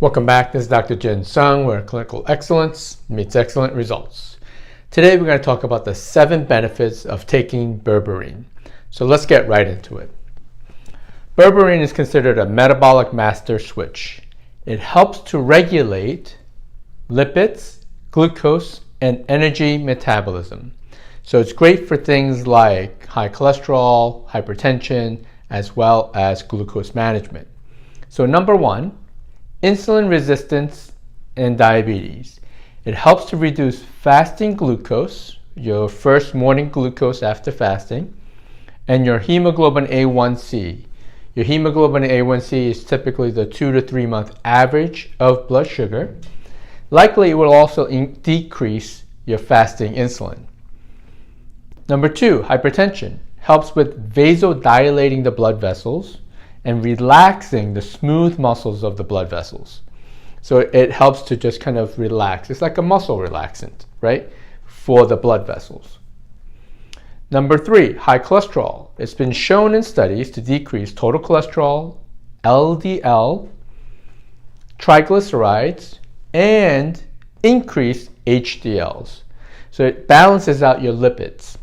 Welcome back. This is Dr. Jin Sung, where clinical excellence meets excellent results. Today we're going to talk about the 7 benefits of taking berberine. So let's get right into it. Berberine is considered a metabolic master switch. It helps to regulate lipids, glucose, and energy metabolism. So it's great for things like high cholesterol, hypertension, as well as glucose management. So number 1, insulin resistance and diabetes. It helps to reduce fasting glucose, your first morning glucose after fasting, and your hemoglobin A1C. Your hemoglobin A1C is typically the 2 to 3 month average of blood sugar. Likely it will also decrease your fasting insulin. Number 2, hypertension. Helps with vasodilating the blood vessels and relaxing the smooth muscles of the blood vessels. So it helps to just kind of relax. It's like a muscle relaxant, right, for the blood vessels. Number 3, high cholesterol. It's been shown in studies to decrease total cholesterol, LDL, triglycerides, and increase HDLs. So it balances out your lipids.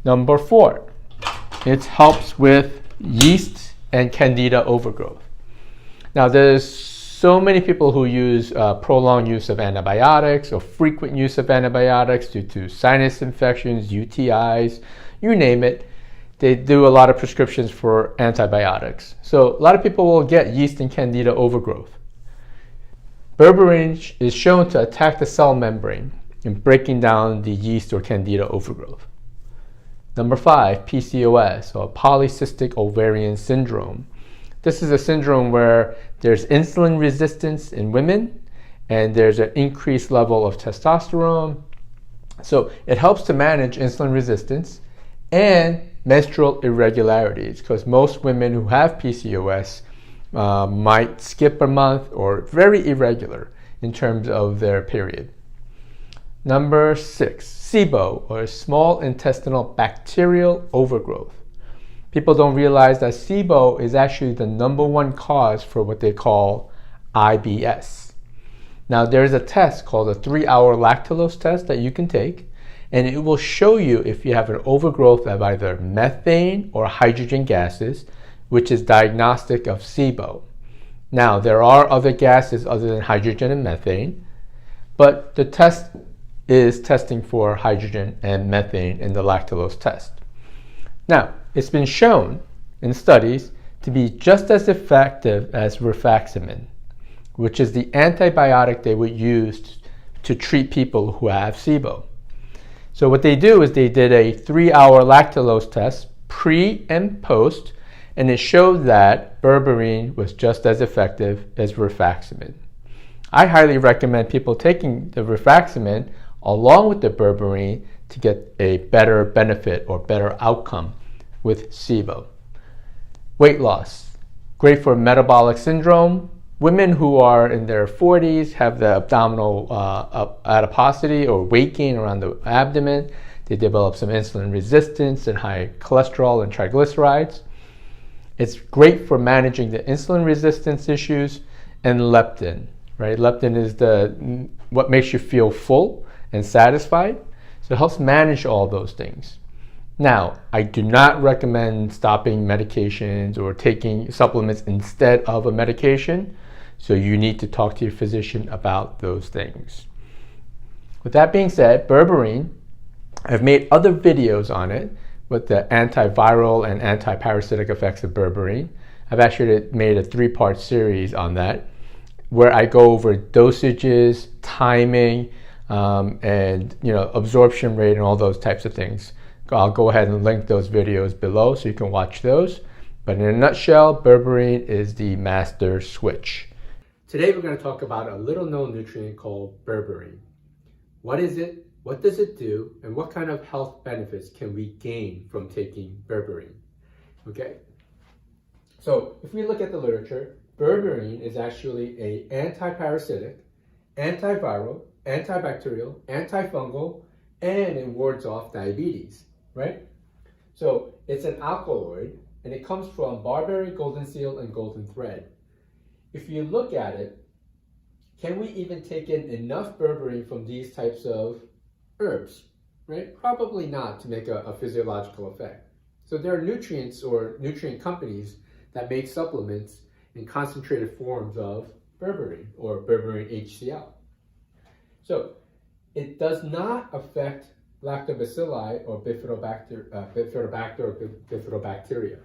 Number 4, it helps with yeast and Candida overgrowth. Now, there's so many people who use prolonged use of antibiotics or frequent use of antibiotics due to sinus infections, UTIs, you name it. They do a lot of prescriptions for antibiotics. So a lot of people will get yeast and Candida overgrowth. Berberine is shown to attack the cell membrane in breaking down the yeast or Candida overgrowth. Number 5, PCOS, or polycystic ovarian syndrome. This is a syndrome where there's insulin resistance in women and there's an increased level of testosterone. So it helps to manage insulin resistance and menstrual irregularities, because most women who have PCOS might skip a month or very irregular in terms of their period. Number 6, SIBO, or small intestinal bacterial overgrowth. People don't realize that SIBO is actually the number 1 cause for what they call IBS. Now, there's a test called a 3-hour lactulose test that you can take, and it will show you if you have an overgrowth of either methane or hydrogen gases, which is diagnostic of SIBO. Now, there are other gases other than hydrogen and methane, but the test is testing for hydrogen and methane in the lactulose test. Now, it's been shown in studies to be just as effective as Rifaximin, which is the antibiotic they would use to treat people who have SIBO. So what they do is they did a 3-hour lactulose test pre and post, and it showed that berberine was just as effective as Rifaximin. I highly recommend people taking the Rifaximin along with the berberine to get a better benefit or better outcome with SIBO. Weight loss, great for metabolic syndrome. Women who are in their 40s have the abdominal adiposity or weight gain around the abdomen. They develop some insulin resistance and high cholesterol and triglycerides. It's great for managing the insulin resistance issues and leptin, right? Leptin is what makes you feel full and satisfied. So it helps manage all those things. Now, I do not recommend stopping medications or taking supplements instead of a medication. So you need to talk to your physician about those things. With that being said, berberine, I've made other videos on it with the antiviral and anti-parasitic effects of berberine. I've actually made a 3-part series on that, where I go over dosages, timing, and absorption rate and all those types of things. I'll go ahead and link those videos below so you can watch those. But in a nutshell, berberine is the master switch. Today we're going to talk about a little known nutrient called berberine. What is it? What does it do? And what kind of health benefits can we gain from taking berberine? Okay. So if we look at the literature, berberine is actually an anti-parasitic, antiviral, antibacterial, antifungal, and it wards off diabetes, right? So it's an alkaloid, and it comes from barberry, golden seal, and golden thread. If you look at it, can we even take in enough berberine from these types of herbs, right? Probably not to make a physiological effect. So there are nutrients or nutrient companies that make supplements in concentrated forms of berberine or berberine HCl. So it does not affect lactobacilli or bifidobacter or bifidobacteria.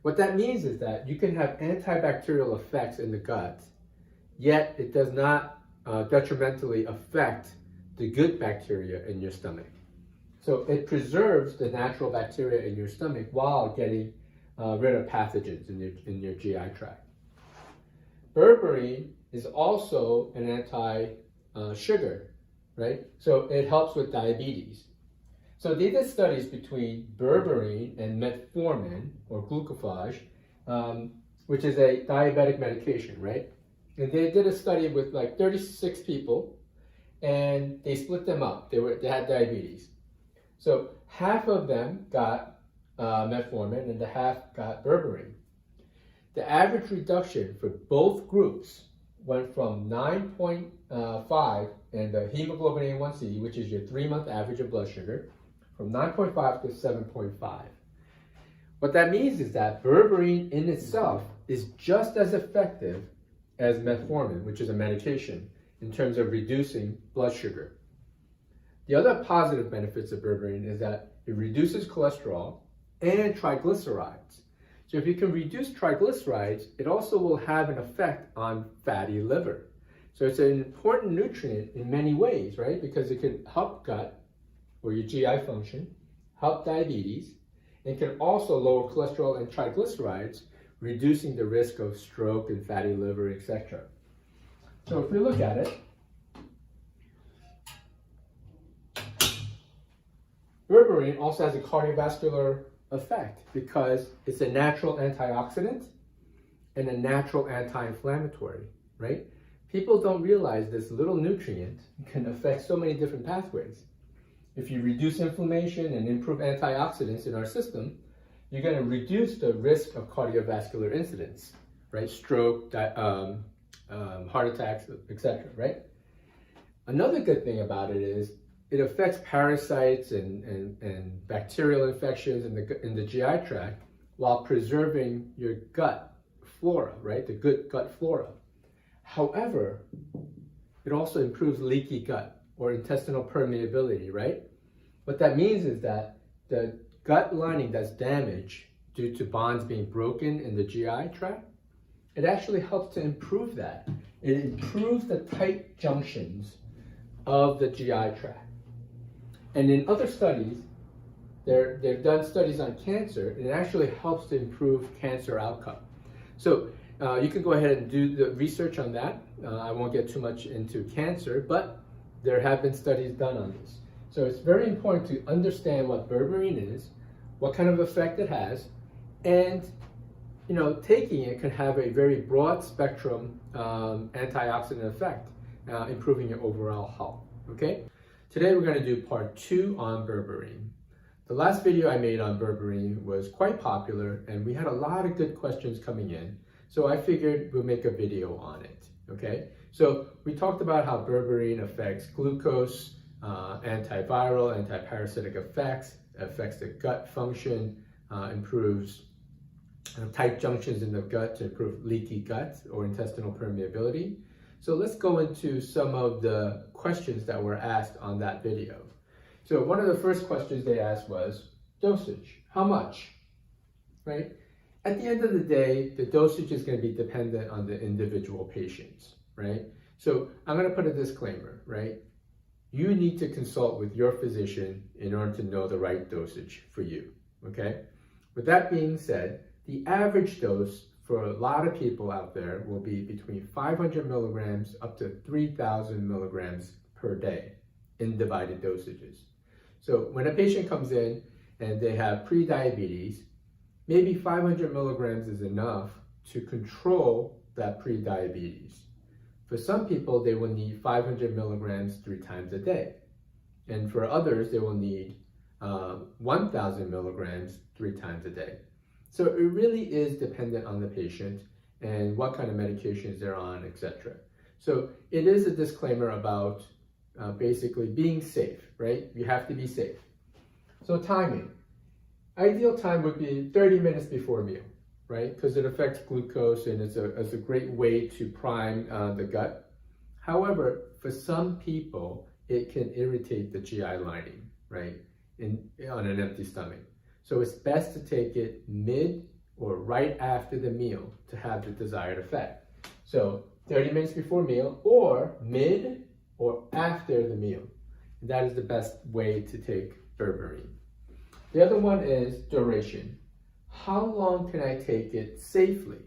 What that means is that you can have antibacterial effects in the gut, yet it does not detrimentally affect the good bacteria in your stomach. So it preserves the natural bacteria in your stomach while getting rid of pathogens in your GI tract. Berberine is also an anti-sugar, right? So it helps with diabetes. So they did studies between berberine and metformin or glucophage, which is a diabetic medication, right? And they did a study with like 36 people, and they split them up. They had diabetes. So half of them got metformin and the half got berberine. The average reduction for both groups went from 9.5 and the hemoglobin A1C, which is your 3-month average of blood sugar, from 9.5 to 7.5. What that means is that berberine in itself is just as effective as metformin, which is a medication, in terms of reducing blood sugar. The other positive benefits of berberine is that it reduces cholesterol and triglycerides. So if you can reduce triglycerides, it also will have an effect on fatty liver. So it's an important nutrient in many ways, right? Because it can help gut or your GI function, help diabetes, and can also lower cholesterol and triglycerides, reducing the risk of stroke and fatty liver, etc. So if we look at it, berberine also has a cardiovascular effect because it's a natural antioxidant and a natural anti-inflammatory, right? People don't realize this little nutrient can affect so many different pathways. If you reduce inflammation and improve antioxidants in our system, you're going to reduce the risk of cardiovascular incidents, right? Stroke, heart attacks, etc., right? Another good thing about it is it affects parasites and bacterial infections in the GI tract while preserving your gut flora, right? The good gut flora. However, it also improves leaky gut or intestinal permeability, right? What that means is that the gut lining that's damaged due to bonds being broken in the GI tract, it actually helps to improve that. It improves the tight junctions of the GI tract. And in other studies, they've done studies on cancer, and it actually helps to improve cancer outcome. So you can go ahead and do the research on that. I won't get too much into cancer, but there have been studies done on this. So it's very important to understand what berberine is, what kind of effect it has, and taking it can have a very broad spectrum antioxidant effect, improving your overall health. Okay? Today we're going to do part 2 on berberine. The last video I made on berberine was quite popular, and we had a lot of good questions coming in. So I figured we'll make a video on it. Okay? So we talked about how berberine affects glucose, antiviral, anti-parasitic effects, affects the gut function, improves tight junctions in the gut to improve leaky gut or intestinal permeability. So let's go into some of the questions that were asked on that video. So one of the first questions they asked was dosage. How much? Right? At the end of the day, the dosage is going to be dependent on the individual patients, right? So I'm going to put a disclaimer, right? You need to consult with your physician in order to know the right dosage for you, okay? With that being said, the average dose for a lot of people out there will be between 500 milligrams up to 3,000 milligrams per day in divided dosages. So when a patient comes in and they have pre-diabetes, maybe 500 milligrams is enough to control that pre-diabetes. For some people, they will need 500 milligrams 3 times a day. And for others, they will need 1,000 milligrams 3 times a day. So it really is dependent on the patient and what kind of medications they're on, etc. So it is a disclaimer about basically being safe, right? You have to be safe. So timing. Ideal time would be 30 minutes before meal, right? Because it affects glucose and it's a great way to prime the gut. However, for some people, it can irritate the GI lining, right? On an empty stomach. So it's best to take it mid or right after the meal to have the desired effect. So 30 minutes before meal or mid or after the meal. That is the best way to take berberine. The other one is duration. How long can I take it safely?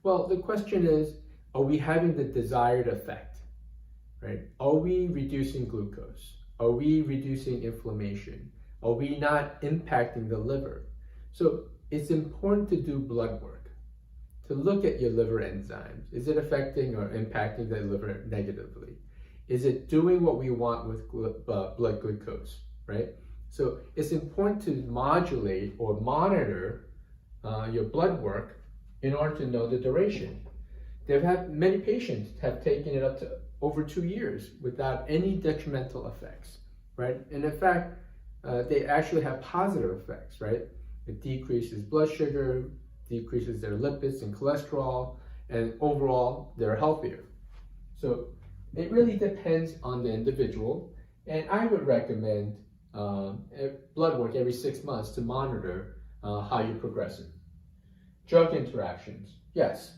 Well, the question is, are we having the desired effect, right? Are we reducing glucose? Are we reducing inflammation? Are we not impacting the liver? So it's important to do blood work, to look at your liver enzymes. Is it affecting or impacting the liver negatively? Is it doing what we want with blood glucose, right? So it's important to modulate or monitor your blood work in order to know the duration. Many patients have taken it up to over 2 years without any detrimental effects, right? And in fact, they actually have positive effects, right? It decreases blood sugar, decreases their lipids and cholesterol, and overall, they're healthier. So it really depends on the individual, and I would recommend blood work every 6 months to monitor how you're progressing. Drug interactions. Yes,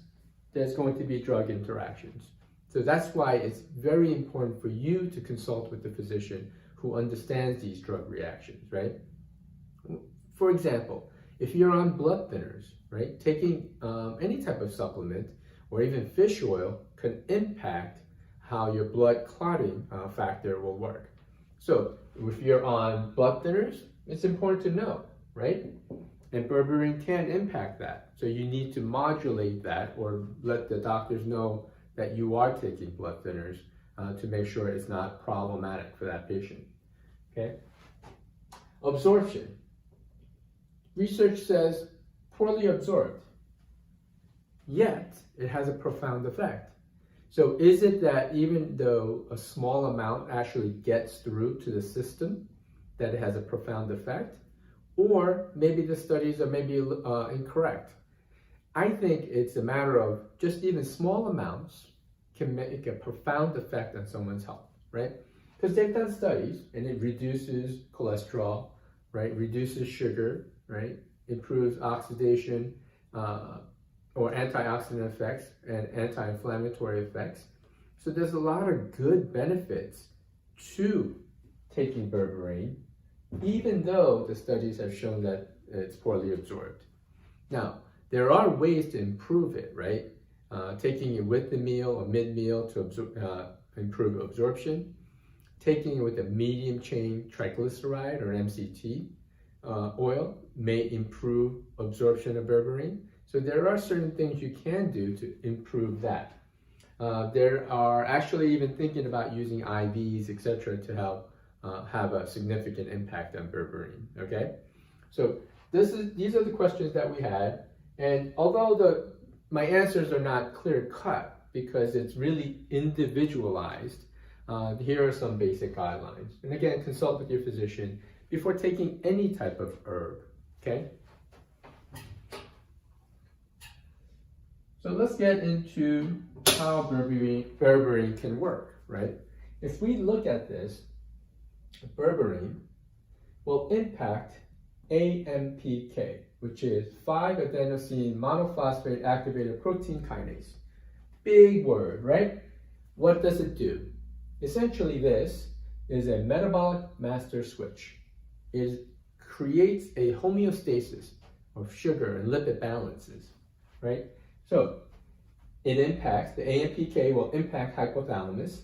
there's going to be drug interactions. So that's why it's very important for you to consult with the physician who understands these drug reactions, right? For example, if you're on blood thinners, right, taking any type of supplement or even fish oil can impact how your blood clotting factor will work. So if you're on blood thinners, it's important to know, right? And berberine can impact that. So you need to modulate that or let the doctors know that you are taking blood thinners to make sure it's not problematic for that patient, okay? Absorption. Research says poorly absorbed, yet it has a profound effect. So is it that even though a small amount actually gets through to the system, that it has a profound effect? Or maybe the studies are maybe incorrect. I think it's a matter of just even small amounts can make a profound effect on someone's health, right? Because they've done studies and it reduces cholesterol, right? Reduces sugar, right? Improves oxidation or antioxidant effects and anti-inflammatory effects. So there's a lot of good benefits to taking berberine, even though the studies have shown that it's poorly absorbed. Now, there are ways to improve it, right? Taking it with the meal or mid-meal to improve absorption. Taking it with a medium-chain triglyceride or MCT oil may improve absorption of berberine. So there are certain things you can do to improve that. There are actually even thinking about using IVs, etc., to help have a significant impact on berberine, okay? So these are the questions that we had, and although my answers are not clear-cut because it's really individualized, here are some basic guidelines. And again, consult with your physician before taking any type of herb, okay? So let's get into how berberine can work, right? If we look at this, berberine will impact AMPK, which is 5-adenosine monophosphate activated protein kinase. Big word, right? What does it do? Essentially, this is a metabolic master switch. It creates a homeostasis of sugar and lipid balances, right? So it impacts, the AMPK will impact hypothalamus,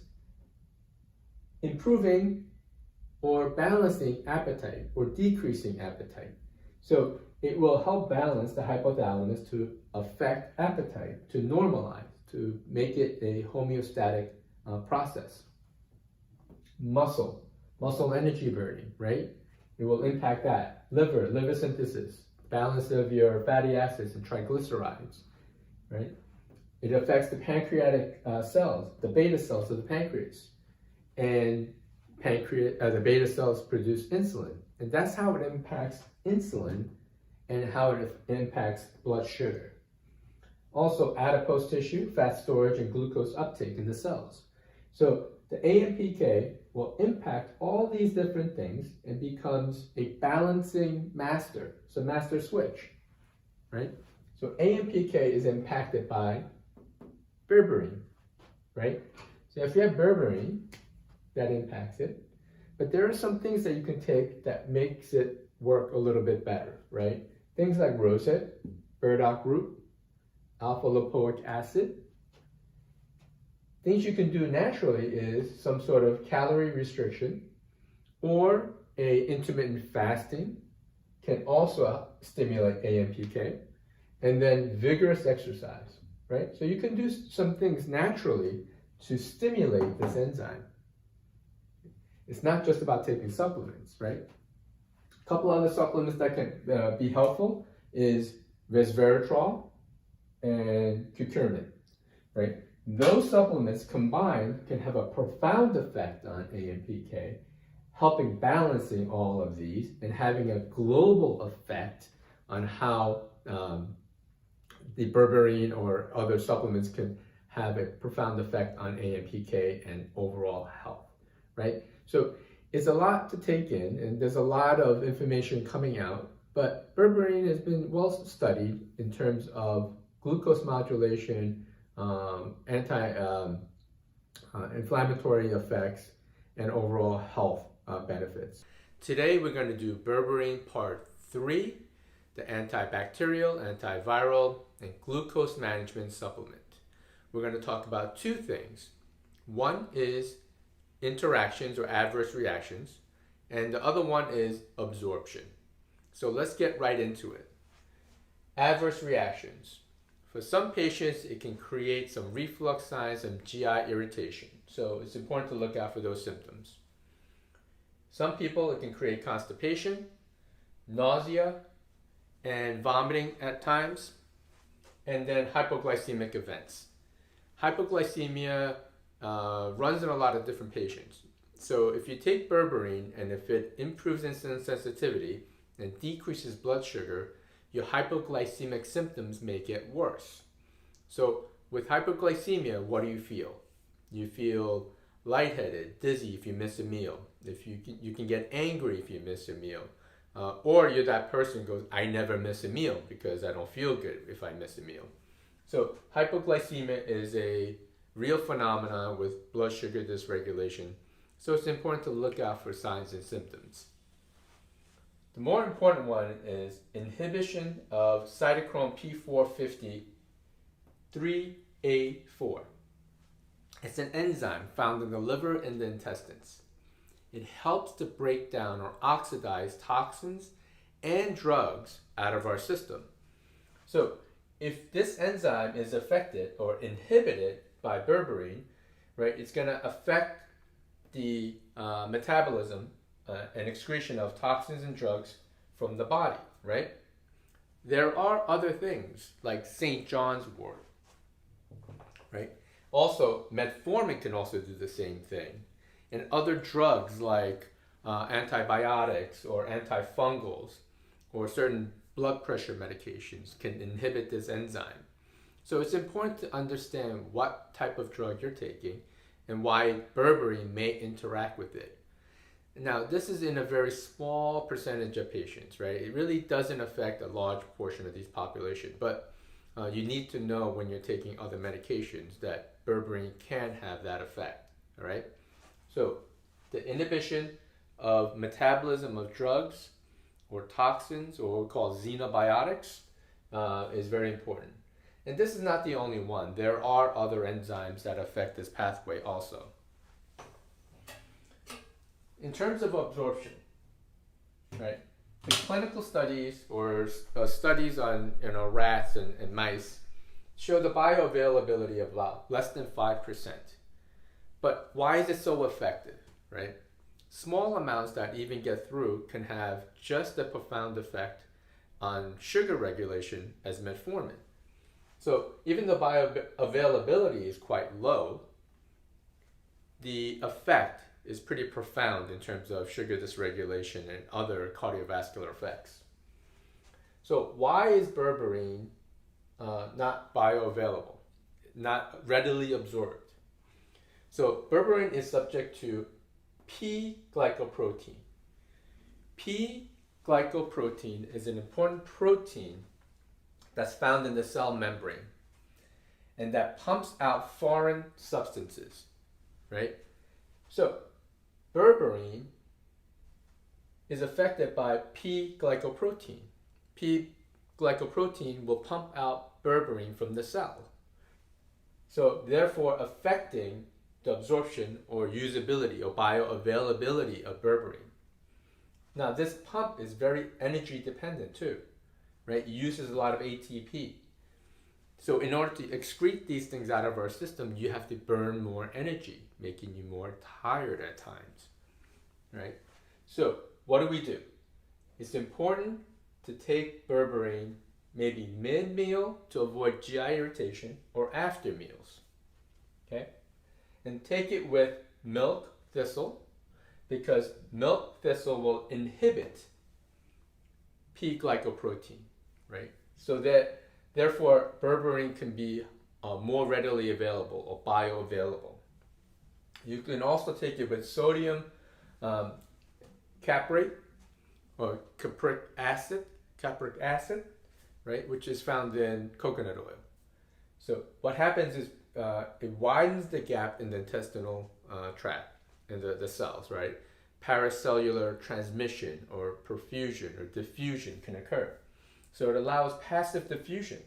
improving or balancing appetite or decreasing appetite. So it will help balance the hypothalamus to affect appetite, to normalize, to make it a homeostatic process. Muscle energy burning, right? It will impact that. Liver synthesis, balance of your fatty acids and triglycerides, right? It affects the pancreatic cells, the beta cells of the pancreas. And the beta cells produce insulin. And that's how it impacts insulin and how it impacts blood sugar. Also, adipose tissue, fat storage, and glucose uptake in the cells. So the AMPK will impact all these different things and becomes a balancing master. It's a master switch, right? So AMPK is impacted by berberine, right? So if you have berberine, that impacts it. But there are some things that you can take that makes it work a little bit better, right? Things like rosehip, burdock root, alpha-lipoic acid. Things you can do naturally is some sort of calorie restriction or intermittent fasting can also stimulate AMPK, and then vigorous exercise, right? So you can do some things naturally to stimulate this enzyme. It's not just about taking supplements, right? A couple other supplements that can be helpful is resveratrol and curcumin, right? Those supplements combined can have a profound effect on AMPK, helping balancing all of these and having a global effect on how the berberine or other supplements can have a profound effect on AMPK and overall health, right? So it's a lot to take in, and there's a lot of information coming out, but berberine has been well studied in terms of glucose modulation, anti-inflammatory effects, and overall health benefits. Today we're going to do berberine part 3, the antibacterial, antiviral, and glucose management supplement. We're going to talk about two things. One is interactions or adverse reactions, and the other one is absorption. So let's get right into it. Adverse reactions. For some patients, it can create some reflux signs and GI irritation. So it's important to look out for those symptoms. Some people, it can create constipation, nausea, and vomiting at times, and then hypoglycemic events. Hypoglycemia runs in a lot of different patients. So if you take berberine and if it improves insulin sensitivity and decreases blood sugar, your hypoglycemic symptoms may get worse. So with hypoglycemia, what do you feel? You feel lightheaded, dizzy if you miss a meal. If you can get angry if you miss a meal. Or you're that person who goes, I never miss a meal because I don't feel good if I miss a meal. So hypoglycemia is a real phenomenon with blood sugar dysregulation. So it's important to look out for signs and symptoms. The more important one is inhibition of cytochrome P450 3A4. It's an enzyme found in the liver and the intestines. It helps to break down or oxidize toxins and drugs out of our system. So if this enzyme is affected or inhibited by berberine, right, it's going to affect the metabolism and excretion of toxins and drugs from the body, right? There are other things like St. John's wort, right? Also, metformin can also do the same thing. And other drugs like antibiotics or antifungals or certain blood pressure medications can inhibit this enzyme. So it's important to understand what type of drug you're taking and why berberine may interact with it. Now, this is in a very small percentage of patients, right? It really doesn't affect a large portion of these population, but you need to know when you're taking other medications that berberine can have that effect, all right? So the inhibition of metabolism of drugs or toxins, or what we call xenobiotics, is very important. And this is not the only one. There are other enzymes that affect this pathway also. In terms of absorption, right? The clinical studies or studies on rats and mice show the bioavailability of about less than 5%. But why is it so effective, right? Small amounts that even get through can have just a profound effect on sugar regulation as metformin. So even though bioavailability is quite low, the effect is pretty profound in terms of sugar dysregulation and other cardiovascular effects. So why is berberine not bioavailable, not readily absorbed? So berberine is subject to P-glycoprotein. P-glycoprotein is an important protein that's found in the cell membrane and that pumps out foreign substances, right? So berberine is affected by P-glycoprotein. P-glycoprotein will pump out berberine from the cell. So therefore affecting the absorption or usability or bioavailability of berberine. Now this pump is very energy dependent too, right? It uses a lot of ATP. So in order to excrete these things out of our system, you have to burn more energy, making you more tired at times, right? So what do? It's important to take berberine maybe mid-meal to avoid GI irritation or after meals, okay? And take it with milk thistle, because milk thistle will inhibit P-glycoprotein, right? So that therefore berberine can be more readily available or bioavailable. You can also take it with sodium caprate or capric acid, right, which is found in coconut oil. So what happens is it widens the gap in the intestinal tract, in the cells, right? Paracellular transmission or perfusion or diffusion can occur. So it allows passive diffusion.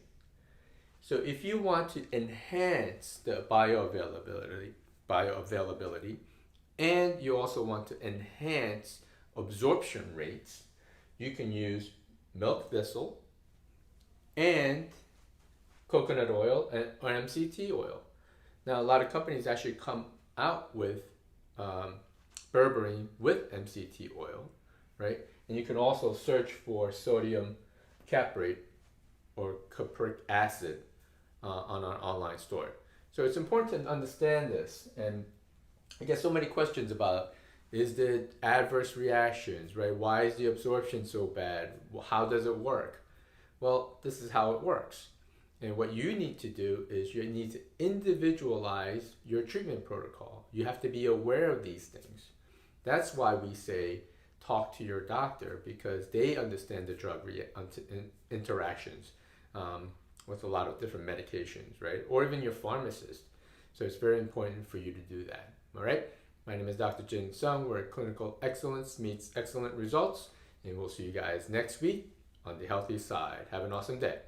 So if you want to enhance the bioavailability, and you also want to enhance absorption rates, you can use milk thistle and coconut oil or MCT oil. Now a lot of companies actually come out with berberine with MCT oil, right? And you can also search for sodium caprate or capric acid on our online store. So it's important to understand this, and I get so many questions about, is the adverse reactions, right? Why is the absorption so bad? How does it work? Well, this is how it works. And what you need to do is you need to individualize your treatment protocol. You have to be aware of these things. That's why we say talk to your doctor, because they understand the drug interactions with a lot of different medications, right? Or even your pharmacist. So it's very important for you to do that, all right? My name is Dr. Jin Sung. We're at Clinical Excellence Meets Excellent Results, and we'll see you guys next week on the healthy side. Have an awesome day.